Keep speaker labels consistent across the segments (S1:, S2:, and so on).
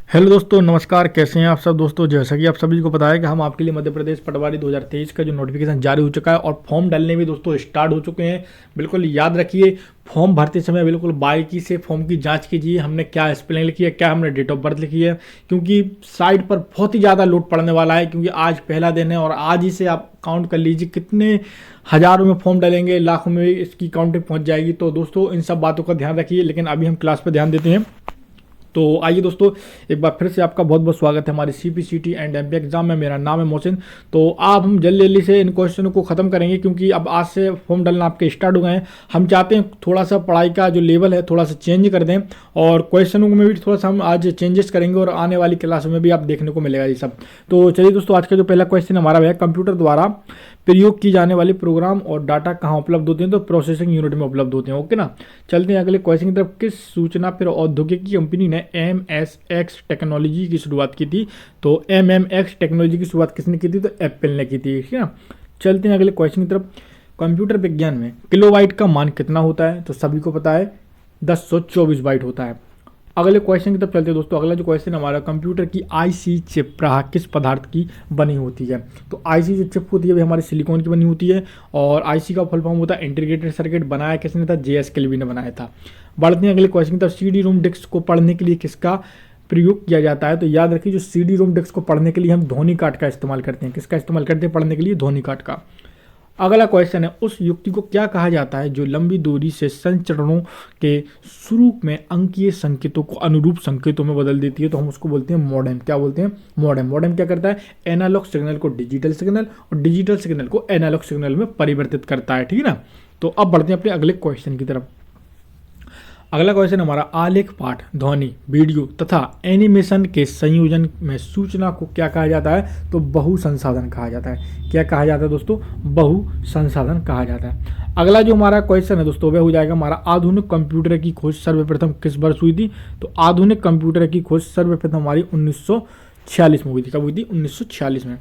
S1: Hello दोस्तों, नमस्कार। कैसे हैं आप सब दोस्तों। जैसा कि आप सभी को पता है कि हम आपके लिए मध्य प्रदेश पटवारी 2023 का जो नोटिफिकेशन जारी हो चुका है और फॉर्म डालने भी दोस्तों स्टार्ट हो चुके हैं। बिल्कुल याद रखिए, फॉर्म भरते समय बिल्कुल बारीकी से फॉर्म की जांच कीजिए, हमने क्या स्पेलिंग लिखी है, क्या हमने डेट ऑफ बर्थ लिखी है, क्योंकि साइट पर बहुत ही ज़्यादा लोड पड़ने वाला है। क्योंकि आज पहला दिन है और आज ही से आप काउंट कर लीजिए कितने हज़ारों में फॉर्म डालेंगे, लाखों में इसकी काउंटिंग पहुँच जाएगी। तो दोस्तों इन सब बातों का ध्यान रखिए। लेकिन अभी हम क्लास पर ध्यान देते हैं। तो आइए दोस्तों, एक बार फिर से आपका बहुत बहुत स्वागत है हमारे CPCT एंड MP एग्जाम में। मेरा नाम है मोहसिन। तो आप हम जल्दी जल्दी से इन क्वेश्चनों को ख़त्म करेंगे, क्योंकि अब आज से फॉर्म डालना आपके स्टार्ट हो गए हैं। हम चाहते हैं थोड़ा सा पढ़ाई का जो लेवल है थोड़ा सा चेंज कर दें, और क्वेश्चनों में भी थोड़ा सा हम आज चेंजेस करेंगे और आने वाली क्लासों में भी आप देखने को मिलेगा ये सब। तो चलिए दोस्तों, आज का जो पहला क्वेश्चन हमारा है, कंप्यूटर द्वारा प्रयोग की जाने वाले प्रोग्राम और डाटा कहाँ उपलब्ध होते हैं। तो प्रोसेसिंग यूनिट में उपलब्ध होते हैं। ओके ना। चलते हैं अगले क्वेश्चन की तरफ। किस सूचना फिर औद्योगिकी कंपनी ने MSX टेक्नोलॉजी की शुरुआत की थी। तो MMX टेक्नोलॉजी की शुरुआत किसने की थी। तो एप्पल ने की थी। ठीक है ना। चलते हैं अगले क्वेश्चन की तरफ। कंप्यूटर विज्ञान में किलोबाइट का मान कितना होता है। तो सभी को पता है 1024 बाइट होता है। अगले क्वेश्चन की तरफ चलते हैं दोस्तों। अगला जो क्वेश्चन हमारा, कंप्यूटर की IC चिप किस पदार्थ की बनी होती है। तो IC जो चिप होती है वो हमारे सिलिकॉन की बनी होती है, और IC का फुल फॉर्म होता है इंटीग्रेटेड सर्किट। बनाया किसने था। JS केल्विन ने बनाया था। बढ़ते हैं अगले क्वेश्चन की तरफ। CD-ROM डिस्क को पढ़ने के लिए किसका प्रयोग किया जाता है। तो याद रखिए, जो CD-ROM डिस्क को पढ़ने के लिए हम ध्वनि काट का इस्तेमाल करते हैं। किसका इस्तेमाल करते हैं पढ़ने के लिए। ध्वनि काट का। अगला क्वेश्चन है, उस युक्ति को क्या कहा जाता है जो लंबी दूरी से संचरणों के शुरू में अंकीय संकेतों को अनुरूप संकेतों में बदल देती है। तो हम उसको बोलते हैं मॉडेम। क्या बोलते हैं। मॉडेम। मॉडेम क्या करता है, एनालॉग सिग्नल को डिजिटल सिग्नल और डिजिटल सिग्नल को एनालॉग सिग्नल में परिवर्तित करता है। ठीक है ना। तो अब बढ़ते हैं अपने अगले क्वेश्चन की तरफ। अगला क्वेश्चन हमारा, आलेख पाठ, ध्वनि, वीडियो तथा एनिमेशन के संयोजन में सूचना को क्या कहा जाता है। तो बहु संसाधन कहा जाता है। क्या कहा जाता है दोस्तों। बहु संसाधन कहा जाता है। अगला जो हमारा क्वेश्चन है दोस्तों वह हो जाएगा हमारा, आधुनिक कंप्यूटर की खोज सर्वप्रथम किस वर्ष हुई थी। तो आधुनिक कंप्यूटर की खोज सर्वप्रथम हमारी 1946 में हुई थी। कब हुई थी। 1946 में।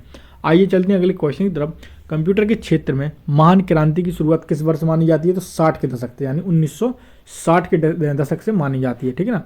S1: आइए चलते हैं अगले क्वेश्चन की तरफ। कंप्यूटर के क्षेत्र में महान क्रांति की शुरुआत किस वर्ष मानी जाती है। तो 60 के दशक से, यानी 1960 के दशक से मानी जाती है। ठीक है ना।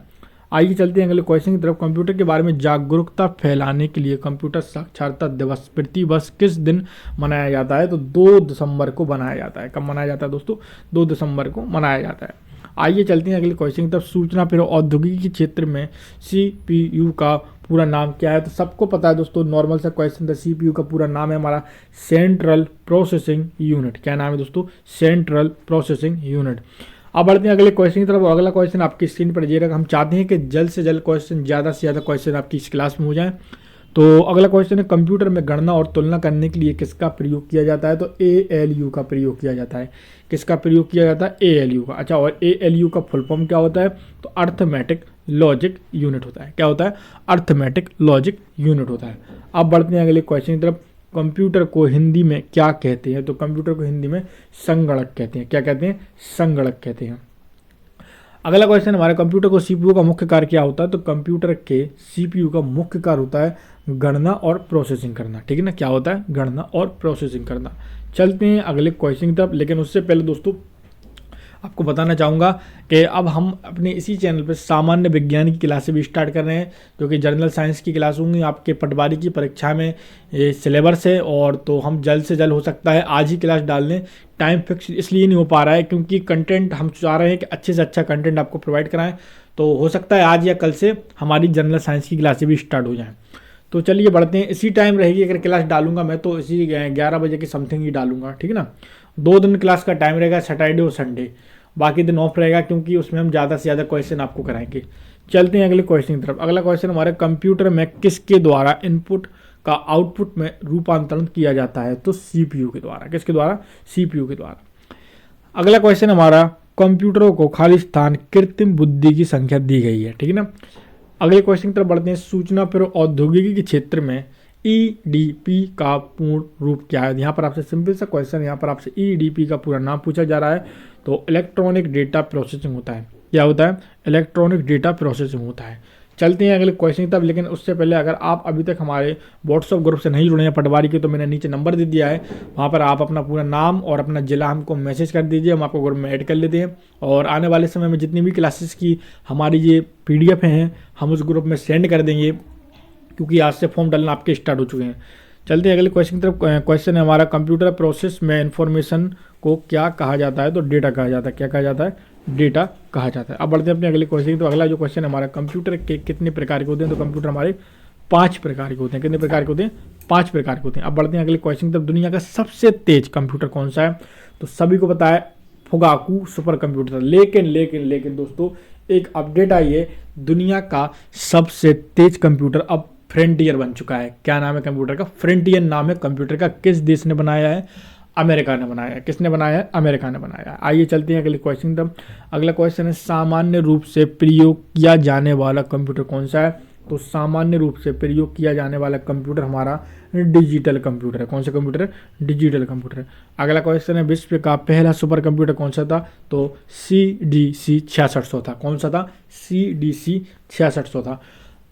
S1: आइए चलते हैं अगले क्वेश्चन की तरफ। कंप्यूटर के बारे में जागरूकता फैलाने के लिए कंप्यूटर साक्षरता दिवस प्रतिवर्ष किस दिन मनाया जाता है। तो 2 दिसंबर को मनाया जाता है। कब मनाया जाता है दोस्तों। 2 दिसंबर को मनाया जाता है। आइए चलते हैं अगले क्वेश्चन की तरफ। सूचना फिर औद्योगिकी के क्षेत्र में CPU का पूरा नाम क्या है। तो सबको पता है दोस्तों, नॉर्मल सा क्वेश्चन था। CPU का पूरा नाम है हमारा सेंट्रल प्रोसेसिंग यूनिट। क्या नाम है दोस्तों। Central processing unit. अब बढ़ते हैं अगले क्वेश्चन की तरफ। अगला क्वेश्चन आपकी स्क्रीन पर ये रखा। हम चाहते हैं कि जल्द से जल्द क्वेश्चन, ज़्यादा से ज़्यादा क्वेश्चन आपकी इस क्लास में हो जाए। तो अगला क्वेश्चन है, कंप्यूटर में गणना और तुलना करने के लिए किसका प्रयोग किया जाता है। तो ALU का प्रयोग किया जाता है। किसका प्रयोग किया जाता है। ALU का। अच्छा, और ALU का फुल फॉर्म क्या होता है। तो अर्थमेटिक लॉजिक यूनिट होता है। क्या होता है। अर्थमेटिक लॉजिक यूनिट होता है। अब बढ़ते हैं अगले क्वेश्चन की तरफ। कंप्यूटर को हिंदी में क्या कहते हैं। तो कंप्यूटर को हिंदी में संगणक कहते हैं। क्या कहते हैं। संगणक कहते हैं। अगला क्वेश्चन हमारे, कंप्यूटर को CPU का मुख्य कार्य क्या होता है। तो कंप्यूटर के CPU का मुख्य कार्य होता है गणना और प्रोसेसिंग करना। ठीक है ना। क्या होता है। गणना और प्रोसेसिंग करना। चलते हैं अगले क्वेश्चन की तरफ। लेकिन उससे पहले दोस्तों आपको बताना चाहूँगा कि अब हम अपने इसी चैनल पर सामान्य विज्ञान की क्लासें भी स्टार्ट कर रहे हैं, जो कि जनरल साइंस की क्लास होंगी आपके पटवारी की परीक्षा में। ये सिलेबस है, और तो हम जल्द से जल्द हो सकता है आज ही क्लास डाल दें। टाइम फिक्स इसलिए नहीं हो पा रहा है क्योंकि कंटेंट हम चाह रहे हैं कि अच्छे से अच्छा कंटेंट आपको प्रोवाइड कराएं। तो हो सकता है आज या कल से हमारी जनरल साइंस की क्लासें भी स्टार्ट हो जाएँ। तो चलिए बढ़ते हैं। इसी टाइम रहेगी अगर क्लास डालूंगा मैं, तो इसी 11 बजे के समथिंग ही डालूंगा। ठीक है ना। 2 दिन क्लास का टाइम रहेगा, सैटरडे और संडे। बाकी दिन ऑफ रहेगा, क्योंकि उसमें हम ज़्यादा से ज़्यादा क्वेश्चन आपको कराएंगे। चलते हैं अगले क्वेश्चन की तरफ। अगला क्वेश्चन हमारे, कंप्यूटर में किसके द्वारा इनपुट का आउटपुट में रूपांतरण किया जाता है। तो CPU के द्वारा। किसके द्वारा। CPU के द्वारा। अगला क्वेश्चन हमारा, कंप्यूटरों को खाली स्थान कृत्रिम बुद्धि की संख्या दी गई है। ठीक है ना। अगले क्वेश्चन की तरफ बढ़ते हैं। सूचना प्रौद्योगिकी के क्षेत्र में EDP का पूर्ण रूप क्या है। यहाँ पर आपसे सिंपल सा क्वेश्चन, यहाँ पर आपसे EDP का पूरा नाम पूछा जा रहा है। तो इलेक्ट्रॉनिक डेटा प्रोसेसिंग होता है। क्या होता है। इलेक्ट्रॉनिक डेटा प्रोसेसिंग होता है। चलते हैं अगले क्वेश्चन की तरफ, लेकिन उससे पहले अगर आप अभी तक हमारे व्हाट्सअप ग्रुप से नहीं जुड़े हैं पटवारी के, तो मैंने नीचे नंबर दे दिया है, वहाँ पर आप अपना पूरा नाम और अपना जिला हमको मैसेज कर दीजिए, हम आपको ग्रुप में ऐड कर लेते हैं। और आने वाले समय में जितनी भी क्लासेस की हमारी ये PDF हैं हम उस ग्रुप में सेंड कर देंगे, क्योंकि आज से फॉर्म डालना आपके स्टार्ट हो चुके हैं। चलते हैं अगले क्वेश्चन की तरफ। क्वेश्चन है हमारा, कंप्यूटर प्रोसेस में इंफॉर्मेशन को क्या कहा जाता है? तो डेटा कहा जाता है। क्या कहा जाता है? डेटा कहा जाता है। अब बढ़ते हैं अपने अगले क्वेश्चन। तो अगला जो क्वेश्चन है हमारा, कंप्यूटर के कितने प्रकार के होते हैं? तो कंप्यूटर हमारे 5 प्रकार के होते हैं। कितने प्रकार के होते हैं? 5 प्रकार के होते हैं। अब बढ़ते हैं अगले क्वेश्चन की तरफ। दुनिया का सबसे तेज कंप्यूटर कौन सा है? तो सभी को पता है फुगाकू सुपर कंप्यूटर। लेकिन दोस्तों एक अपडेट आई है, दुनिया का सबसे तेज कंप्यूटर अब फ्रंटियर बन चुका है। क्या नाम है कंप्यूटर का? फ्रंटियर नाम है कंप्यूटर का। किस देश ने बनाया है? अमेरिका ने बनाया है। किसने बनाया है? अमेरिका ने बनाया है। आइए चलते हैं अगले क्वेश्चन तक। अगला क्वेश्चन है, सामान्य रूप से प्रयोग किया जाने वाला कंप्यूटर कौन सा है? तो सामान्य रूप से प्रयोग किया जाने वाला कंप्यूटर हमारा डिजिटल कंप्यूटर है। कौन सा कंप्यूटर? Digital computer. अगला क्वेश्चन है, विश्व का पहला सुपर कंप्यूटर कौन सा था? तो CDC 6600 था। कौन सा था? CDC 6600 था।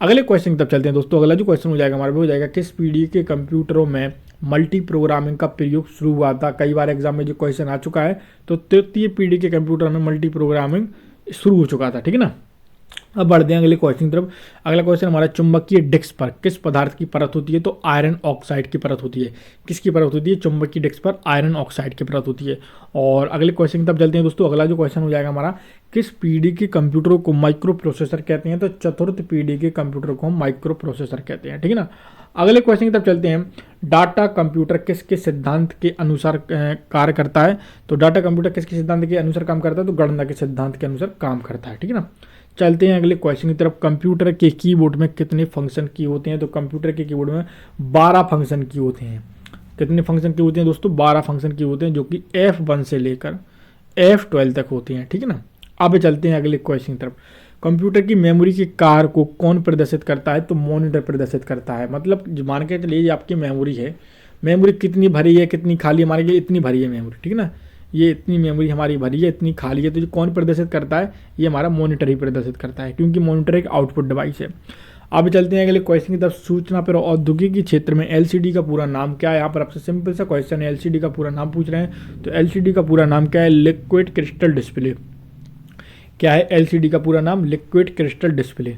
S1: अगले क्वेश्चन की तरफ चलते हैं दोस्तों। अगला जो क्वेश्चन हो जाएगा हमारे हो जाएगा, किस पीढ़ी के कंप्यूटरों में मल्टी प्रोग्रामिंग का प्रयोग शुरू हुआ था? कई बार एग्जाम में जो क्वेश्चन आ चुका है, तो तृतीय पीढ़ी के कंप्यूटर में मल्टी प्रोग्रामिंग शुरू हो चुका था। ठीक है ना। अब बढ़ते हैं अगले क्वेश्चन की तरफ। अगला क्वेश्चन हमारा, चुंबकीय डिस्क पर किस पदार्थ की परत होती है? तो आयरन ऑक्साइड की परत होती है। किसकी परत होती है? चुंबकीय डिस्क पर आयरन ऑक्साइड की परत होती है। और अगले क्वेश्चन की तरफ चलते हैं दोस्तों। अगला जो क्वेश्चन हो जाएगा हमारा, किस पीढ़ी के कंप्यूटरों को माइक्रो प्रोसेसर कहते हैं? तो चतुर्थ पीढ़ी के कंप्यूटर को हम माइक्रो प्रोसेसर कहते हैं। ठीक है ना। अगले क्वेश्चन की तरफ चलते हैं, डाटा कंप्यूटर किसके सिद्धांत के अनुसार कार्य करता है? तो डाटा कंप्यूटर किसके सिद्धांत के अनुसार काम करता है? तो गणना के सिद्धांत के अनुसार काम करता है। ठीक है ना। चलते हैं अगले क्वेश्चन की तरफ। कंप्यूटर के कीबोर्ड में कितने फंक्शन की होते हैं? तो कंप्यूटर के कीबोर्ड में 12 फंक्शन की होते हैं। कितने फंक्शन की होते हैं दोस्तों? 12 फंक्शन की होते हैं, जो कि F1 से लेकर F12 तक होती हैं। ठीक है ना। अब चलते हैं अगले क्वेश्चन की तरफ। कंप्यूटर की मेमोरी के कार्य को कौन प्रदर्शित करता है? तो मॉनिटर प्रदर्शित करता है। मतलब मान के चलिए आपकी मेमोरी है, मेमोरी कितनी भरी है कितनी खाली है, हमारे लिए इतनी भरी है मेमोरी। ठीक है ना। ये इतनी मेमोरी हमारी भरी है, इतनी खाली है, तो ये कौन प्रदर्शित करता है? ये हमारा मॉनिटर ही प्रदर्शित करता है, क्योंकि मॉनिटर एक आउटपुट डिवाइस है। अब चलते हैं अगले क्वेश्चन की तरफ। सूचना पर औद्योगिकी क्षेत्र में LCD का पूरा नाम क्या है? यहाँ पर आपसे सिंपल सा क्वेश्चन है, LCD का पूरा नाम पूछ रहे हैं। तो LCD का पूरा नाम क्या है? Liquid crystal display. क्या है LCD का पूरा नाम? Liquid crystal display.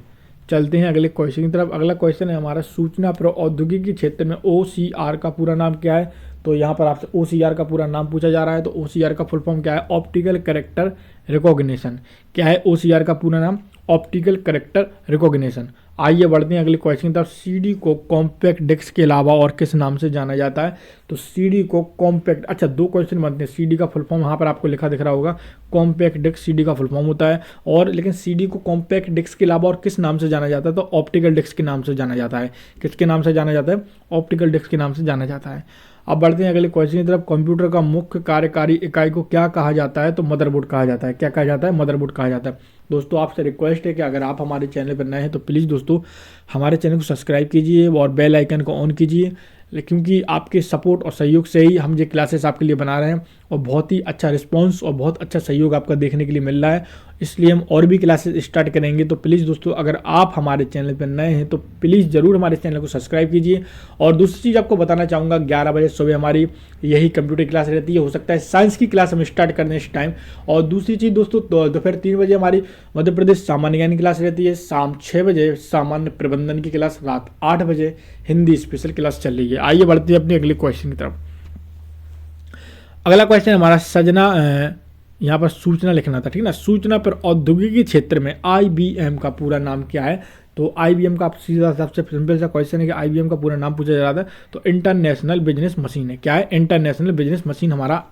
S1: चलते हैं अगले क्वेश्चन की तरफ। अगला क्वेश्चन है हमारा, सूचना प्रौद्योगिकी क्षेत्र में OCR का पूरा नाम क्या है? तो यहाँ पर आपसे OCR का पूरा नाम पूछा जा रहा है। तो OCR का फुल फॉर्म क्या है? Optical character recognition. क्या है OCR का पूरा नाम? Optical character recognition. आइए बढ़ते हैं अगले क्वेश्चन की तरफ। CD को कॉम्पैक्ट डिस्क के अलावा और किस नाम से जाना जाता है? तो CD को कॉम्पैक्ट, अच्छा 2 क्वेश्चन बनते हैं। CD का फुल फॉर्म यहाँ पर आपको लिखा दिख रहा होगा, कॉम्पैक्ट डिस्क CD का फुल फॉर्म होता है। और लेकिन CD को कॉम्पैक्ट डिस्क के अलावा और किस नाम से जाना जाता है? तो ऑप्टिकल डिस्क के नाम से जाना जाता है। किसके नाम से जाना जाता है? ऑप्टिकल डिस्क के नाम से जाना जाता है। अब बढ़ते हैं अगले क्वेश्चन की तरफ। कंप्यूटर का मुख्य कार्यकारी इकाई को क्या कहा जाता है? तो मदरबोर्ड कहा जाता है। क्या कहा जाता है? मदरबोर्ड कहा जाता है। दोस्तों आपसे रिक्वेस्ट है कि अगर आप हमारे चैनल पर नए हैं तो प्लीज़ दोस्तों हमारे चैनल को सब्सक्राइब कीजिए और बेल आइकन को ऑन कीजिए, क्योंकि आपके सपोर्ट और सहयोग से ही हम ये क्लासेस आपके लिए बना रहे हैं और बहुत ही अच्छा रिस्पांस और बहुत अच्छा सहयोग आपका देखने के लिए मिल रहा है। इसलिए हम और भी क्लासेस स्टार्ट करेंगे। तो प्लीज़ दोस्तों अगर आप हमारे चैनल पर नए हैं तो प्लीज़ ज़रूर हमारे चैनल को सब्सक्राइब कीजिए। और दूसरी चीज़ आपको बताना चाहूँगा, 11 बजे सुबह हमारी यही कंप्यूटर क्लास रहती है। हो सकता है साइंस की क्लास हम स्टार्ट कर दें इस टाइम। और दूसरी चीज़ दोस्तों, दोपहर 3 बजे हमारी मध्य प्रदेश सामान्य ज्ञान की क्लास रहती है। शाम 6 बजे सामान्य प्रबंधन की क्लास, रात 8 बजे हिंदी स्पेशल क्लास चल रही है। आइए बढ़ते हैं अपने अगले क्वेश्चन की तरफ। अगला क्वेश्चन हमारा, सजना यहाँ पर सूचना लिखना था। ठीक है ना। सूचना पर औद्योगिकी क्षेत्र में IBM का पूरा नाम क्या है? तो IBM का आप सीधा सबसे सिंपल सा क्वेश्चन है कि IBM का पूरा नाम पूछा जा रहा था। तो इंटरनेशनल बिजनेस मशीन है। क्या है? इंटरनेशनल बिजनेस मशीन हमारा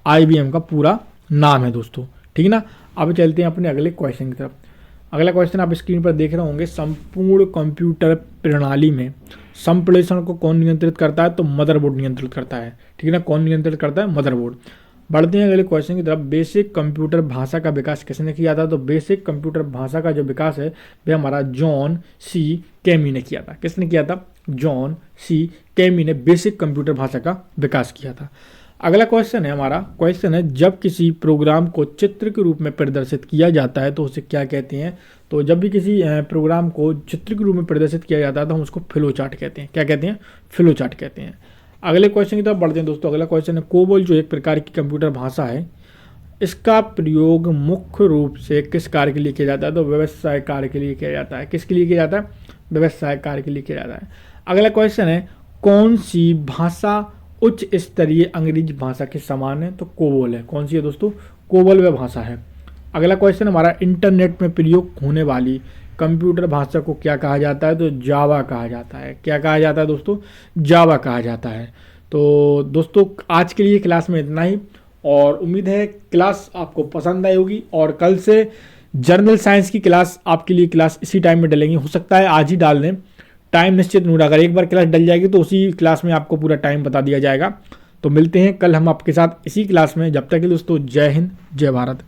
S1: IBM का पूरा नाम है दोस्तों। ठीक है ना। अब चलते हैं अपने अगले क्वेश्चन की तरफ। अगला क्वेश्चन आप स्क्रीन पर देख रहे होंगे, संपूर्ण कंप्यूटर प्रणाली में संप्रेषण को कौन नियंत्रित करता है? तो मदरबोर्ड नियंत्रित करता है। ठीक है ना। कौन नियंत्रित करता है? मदरबोर्ड। बढ़ते हैं अगले क्वेश्चन की तरफ। बेसिक कंप्यूटर भाषा का विकास किसने किया था? तो बेसिक कंप्यूटर भाषा का जो विकास है वह हमारा जॉन C कैमी ने किया था। किसने किया था? जॉन C कैमी ने बेसिक कंप्यूटर भाषा का विकास किया था। अगला क्वेश्चन है हमारा, क्वेश्चन है, जब किसी प्रोग्राम को चित्र के रूप में प्रदर्शित किया जाता है तो उसे क्या कहते हैं? तो जब भी किसी प्रोग्राम को चित्र के रूप में प्रदर्शित किया जाता है तो हम उसको फ्लो चार्ट कहते हैं। क्या कहते हैं? फ्लो चार्ट कहते हैं। अगले क्वेश्चन की तरफ बढ़ते हैं दोस्तों। अगला क्वेश्चन है, कोबोल जो एक प्रकार की कंप्यूटर भाषा है, इसका प्रयोग मुख्य रूप से किस कार्य के लिए किया जाता है? तो व्यवसाय कार्य के लिए किया जाता है। किसके लिए किया जाता है? व्यवसाय कार्य के लिए किया जाता है। अगला क्वेश्चन है, कौन सी भाषा उच्च स्तरीय अंग्रेजी भाषा के समान है? तो कोबोल है। कौन सी है दोस्तों? कोबोल वह भाषा है। अगला क्वेश्चन हमारा, इंटरनेट में प्रयोग होने वाली कंप्यूटर भाषा को क्या कहा जाता है? तो जावा कहा जाता है। क्या कहा जाता है दोस्तों? जावा कहा जाता है। तो दोस्तों आज के लिए क्लास में इतना ही, और उम्मीद है क्लास आपको पसंद आई होगी। और कल से जर्नल साइंस की क्लास आपके लिए क्लास इसी टाइम में डलेंगी। हो सकता है आज ही डाल दें, टाइम निश्चित नहीं, अगर एक बार क्लास डल जाएगी तो उसी क्लास में आपको पूरा टाइम बता दिया जाएगा। तो मिलते हैं कल हम आपके साथ इसी क्लास में। जब तक के दोस्तों, जय हिंद, जय भारत।